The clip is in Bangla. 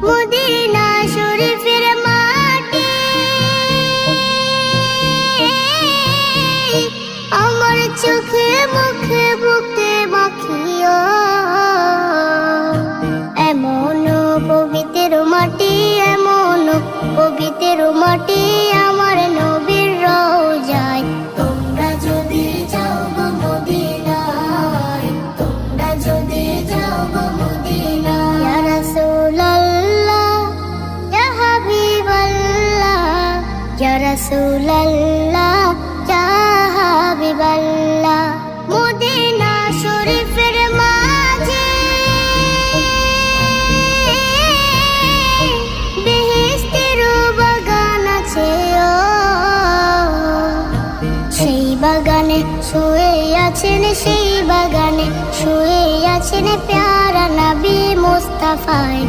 মদিনা শরীফের মাটি আমার চোখে মুখে বুকে মাখিও। এমন পবিত্র মাটি, এমন পবিত্র মাটি আমার নবীর রওজায়। তোমরা যদি যাও গো মদিনায়, তোমরা যদি যাও গো মদিনায়। ইয়া রাসূলুল্লাহ, ইয়া হাবিবাল্লাহ, ইয়া রাসূলুল্লাহ, ইয়া হাবিবাল্লাহ। মদিনা শরীফের মাঝে বেহেশতের বাগান আছে ও। সেই বাগানে শুয়ে আছেন, সেই বাগানে শুয়ে আছেন প্যারা নবী মুস্তাফায়।